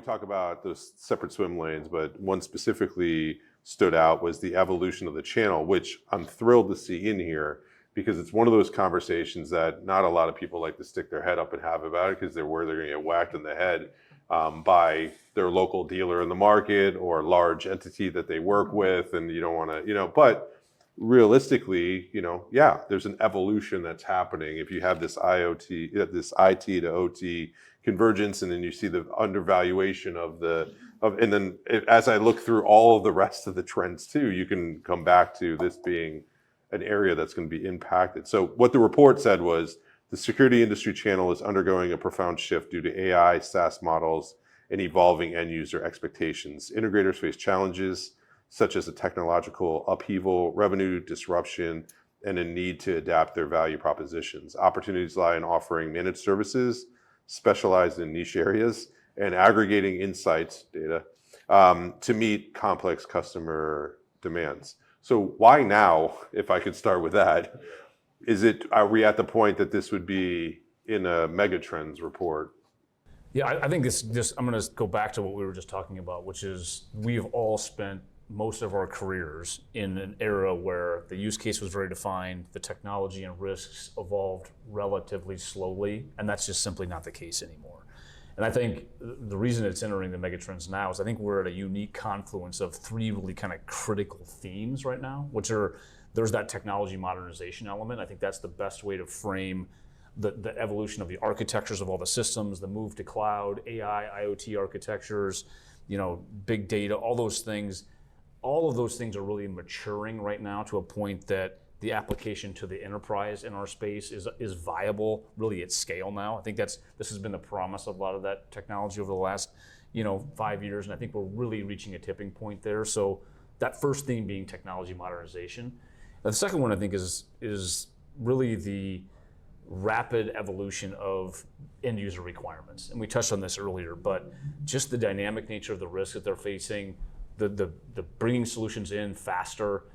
we talk about those separate swim lanes, but one specifically stood out was the evolution of the channel, which I'm thrilled to see in here because it's one of those conversations that not a lot of people like to stick their head up and have about it because they're worried they're going to get whacked in the head by their local dealer in the market or large entity that they work with, and you don't want to, but realistically, yeah, there's an evolution that's happening. If you have this IoT, this IT to OT convergence, and then you see the undervaluation and then as I look through all of the rest of the trends too, you can come back to this being an area that's going to be impacted. So what the report said was the security industry channel is undergoing a profound shift due to AI, SaaS models, and evolving end user expectations. Integrators face challenges such as a technological upheaval, revenue disruption, and a need to adapt their value propositions. Opportunities lie in offering managed services, specialized in niche areas, and aggregating insights data to meet complex customer demands. So why now, if I could start with that? Are we at the point that this would be in a Megatrends report? Yeah, I think I'm going to go back to what we were just talking about, which is we've all spent most of our careers in an era where the use case was very defined, the technology and risks evolved relatively slowly, and that's just simply not the case anymore. And I think the reason it's entering the Megatrends now is I think we're at a unique confluence of three really kind of critical themes right now, which are there's that technology modernization element. I think that's the best way to frame the evolution of the architectures of all the systems, the move to cloud, AI, IoT architectures, big data, all those things. All of those things are really maturing right now to a point that the application to the enterprise in our space is viable really at scale now. I think this has been the promise of a lot of that technology over the last 5 years, and I think we're really reaching a tipping point there. So that first theme being technology modernization. The second one I think is really the rapid evolution of end user requirements. And we touched on this earlier, but just the dynamic nature of the risk that they're facing, the bringing solutions in faster,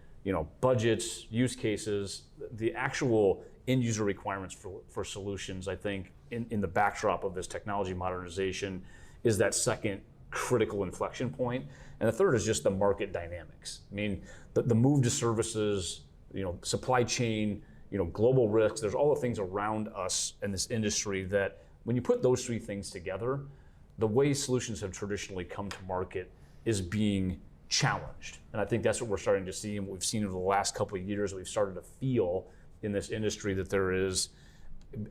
budgets, use cases, the actual end user requirements for solutions, I think in the backdrop of this technology modernization is that second critical inflection point. And the third is just the market dynamics. I mean, the move to services, supply chain, global risks, there's all the things around us in this industry that when you put those three things together, the way solutions have traditionally come to market is being challenged. And I think that's what we're starting to see, and what we've seen over the last couple of years. We've started to feel in this industry that there is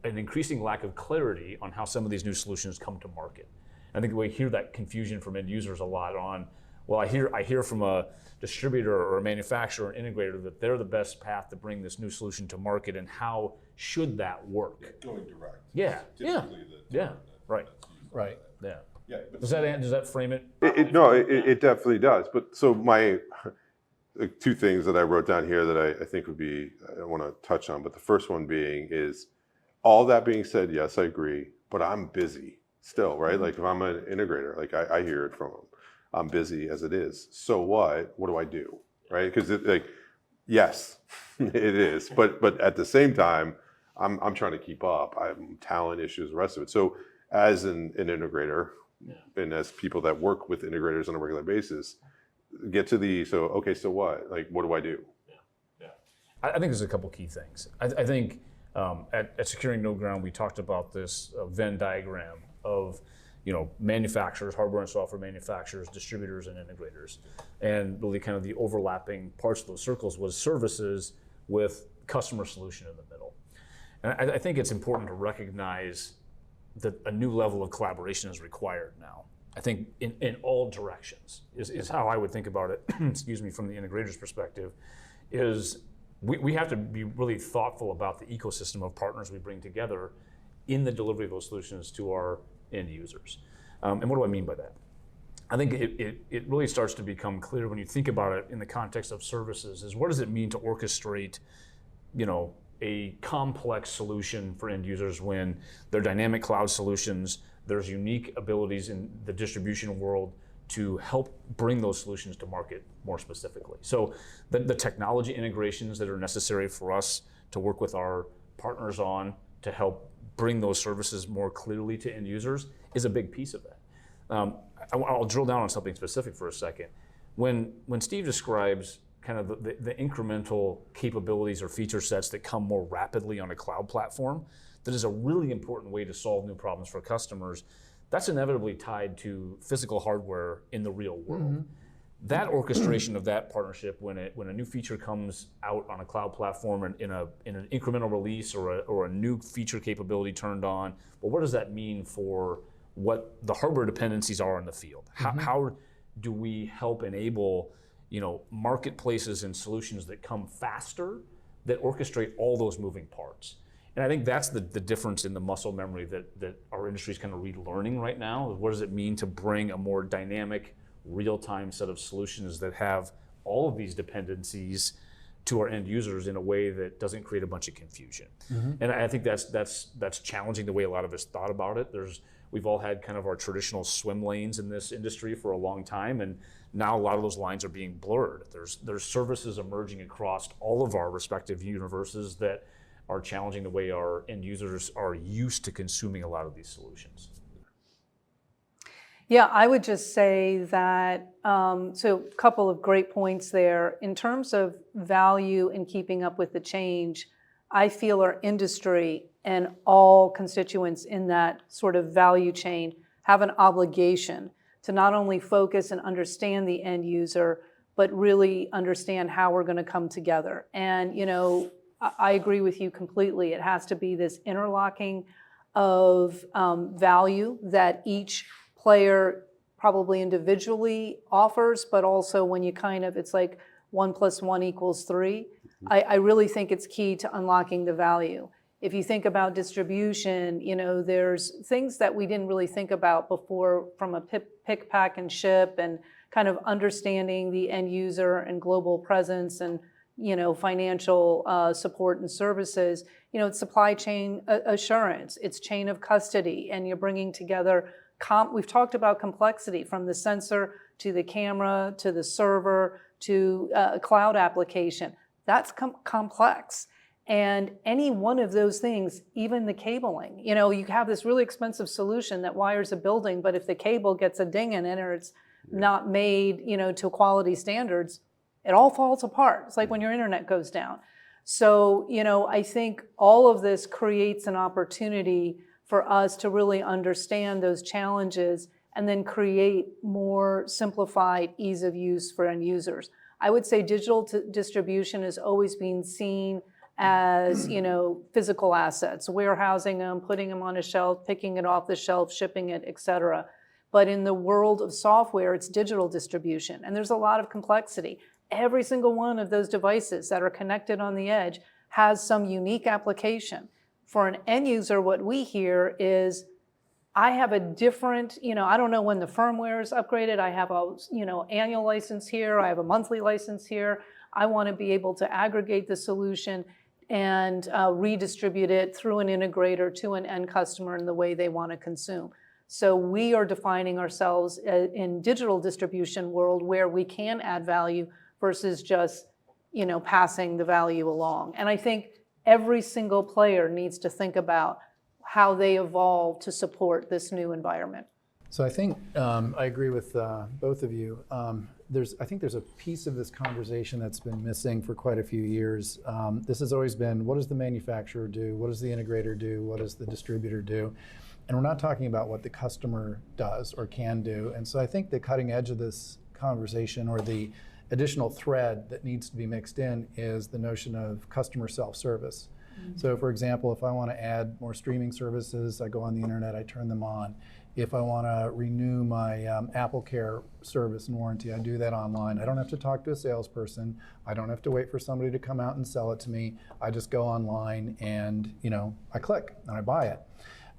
an increasing lack of clarity on how some of these new solutions come to market. I think we hear that confusion from end users a lot on, well, I hear from a distributor or a manufacturer or an integrator that they're the best path to bring this new solution to market, and how should that work? Going direct. Yeah, right. Yeah. Yeah, does that frame it? It definitely does. But so my two things that I wrote down here that I think I want to touch on. But the first one being is, all that being said, yes, I agree, but I'm busy still, right? Like if I'm an integrator, like I hear it from them, I'm busy as it is. So what? What do I do, right? Because yes, it is. But at the same time, I'm trying to keep up. I have talent issues, the rest of it. So as an integrator. Yeah. And as people that work with integrators on a regular basis, so what? Like, what do I do? Yeah. I think there's a couple key things. I think at Securing No Ground, we talked about this Venn diagram of manufacturers, hardware and software manufacturers, distributors, and integrators. And really kind of the overlapping parts of those circles was services with customer solution in the middle. And I think it's important to recognize that a new level of collaboration is required now. I think in all directions is how I would think about it, excuse me, from the integrator's perspective, is we have to be really thoughtful about the ecosystem of partners we bring together in the delivery of those solutions to our end users. And what do I mean by that? I think it really starts to become clear when you think about it in the context of services, is what does it mean to orchestrate, a complex solution for end users when they're dynamic cloud solutions, there's unique abilities in the distribution world to help bring those solutions to market more specifically. So the technology integrations that are necessary for us to work with our partners on to help bring those services more clearly to end users is a big piece of that. I'll drill down on something specific for a second. When Steve describes kind of the incremental capabilities or feature sets that come more rapidly on a cloud platform, that is a really important way to solve new problems for customers. That's inevitably tied to physical hardware in the real world. That orchestration of that partnership, when a new feature comes out on a cloud platform and in an incremental release or a new feature capability turned on, well, what does that mean for what the hardware dependencies are in the field? How do we help enable marketplaces and solutions that come faster, that orchestrate all those moving parts? And I think that's the difference in the muscle memory that our industry is kind of relearning right now. What does it mean to bring a more dynamic, real-time set of solutions that have all of these dependencies to our end users in a way that doesn't create a bunch of confusion? And I think that's challenging the way a lot of us thought about it. We've all had kind of our traditional swim lanes in this industry for a long time, and now a lot of those lines are being blurred. There's services emerging across all of our respective universes that are challenging the way our end users are used to consuming a lot of these solutions. Yeah, I would just say that, so a couple of great points there. In terms of value in keeping up with the change, I feel our industry and all constituents in that sort of value chain have an obligation to not only focus and understand the end user, but really understand how we're going to come together. And, I agree with you completely. It has to be this interlocking of value that each player probably individually offers, but also when you it's like 1 + 1 = 3. I really think it's key to unlocking the value. If you think about distribution, there's things that we didn't really think about before from a pick, pack, and ship, and kind of understanding the end user and global presence and financial support and services. It's supply chain assurance, it's chain of custody, and you're bringing together, we've talked about complexity from the sensor to the camera to the server to a cloud application. That's complex. And any one of those things, even the cabling, you have this really expensive solution that wires a building, but if the cable gets a ding in it or it's not made, to quality standards, it all falls apart. It's like when your internet goes down. So, I think all of this creates an opportunity for us to really understand those challenges and then create more simplified ease of use for end users. I would say digital distribution has always been seen as, physical assets, warehousing them, putting them on a shelf, picking it off the shelf, shipping it, et cetera. But in the world of software, it's digital distribution, and there's a lot of complexity. Every single one of those devices that are connected on the edge has some unique application. For an end user, what we hear is, I have a different, I don't know when the firmware is upgraded. I have a, annual license here. I have a monthly license here. I want to be able to aggregate the solution and redistribute it through an integrator to an end customer in the way they want to consume. So we are defining ourselves in digital distribution world where we can add value versus just, passing the value along. And I think every single player needs to think about how they evolve to support this new environment. So I think I agree with both of you. I think there's a piece of this conversation that's been missing for quite a few years. This has always been, what does the manufacturer do? What does the integrator do? What does the distributor do? And we're not talking about what the customer does or can do. And so I think the cutting edge of this conversation, or the additional thread that needs to be mixed in, is the notion of customer self-service. So for example, if I want to add more streaming services, I go on the internet, I turn them on. If I want to renew my Apple Care service and warranty, I do that online. I don't have to talk to a salesperson. I don't have to wait for somebody to come out and sell it to me. I just go online and I click and I buy it.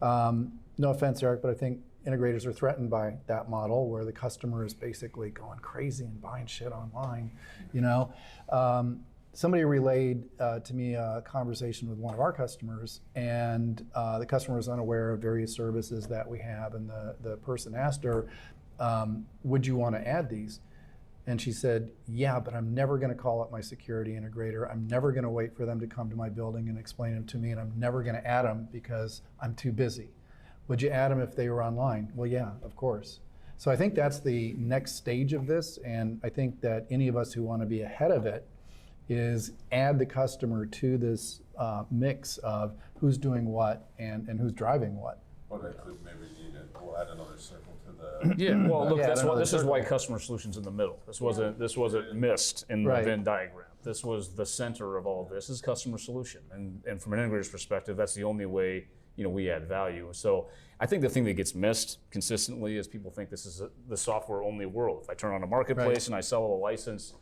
No offense, Eric, but I think integrators are threatened by that model where the customer is basically going crazy and buying shit online. Somebody relayed to me a conversation with one of our customers, and the customer was unaware of various services that we have, and the person asked her, would you want to add these? And she said, yeah, but I'm never going to call up my security integrator. I'm never going to wait for them to come to my building and explain them to me, and I'm never going to add them because I'm too busy. Would you add them if they were online? Well, yeah, of course. So I think that's the next stage of this, and I think that any of us who want to be ahead of it is add the customer to this mix of who's doing what and who's driving what. Well, that could maybe we'll add another circle to the. Yeah, well, look, Yeah, that's I don't why, know, this is why circle. customer solutions in the middle. This wasn't missed in the Right. Venn diagram. This was the center of all of this is customer solution. And from an integrator's perspective, that's the only way, we add value. So I think the thing that gets missed consistently is people think this is the software only world. If I turn on a marketplace Right. and I sell a license,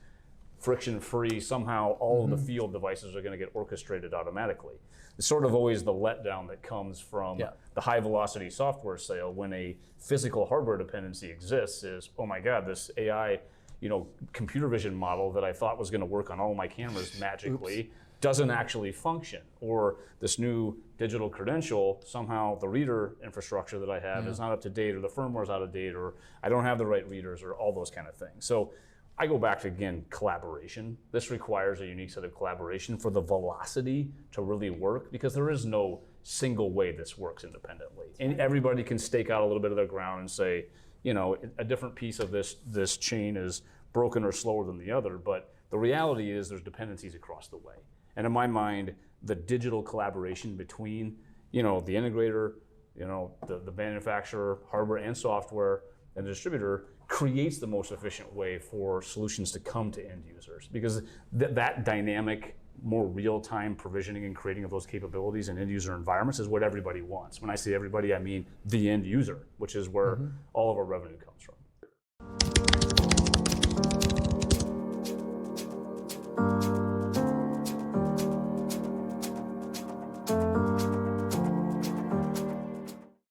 friction-free, somehow all of the field devices are going to get orchestrated automatically. It's sort of always the letdown that comes from the high-velocity software sale when a physical hardware dependency exists is, oh my God, this AI, computer vision model that I thought was going to work on all my cameras magically doesn't actually function. Or this new digital credential, somehow the reader infrastructure that I have is not up to date, or the firmware's out of date, or I don't have the right readers, or all those kind of things. So I go back to, again, collaboration. This requires a unique set of collaboration for the velocity to really work, because there is no single way this works independently. And everybody can stake out a little bit of their ground and say, a different piece of this chain is broken or slower than the other, but the reality is there's dependencies across the way. And in my mind, the digital collaboration between, the integrator, the manufacturer, hardware and software, and the distributor creates the most efficient way for solutions to come to end users, because that dynamic, more real-time provisioning and creating of those capabilities in end user environments is what everybody wants. When I say everybody, I mean the end user, which is where all of our revenue comes from.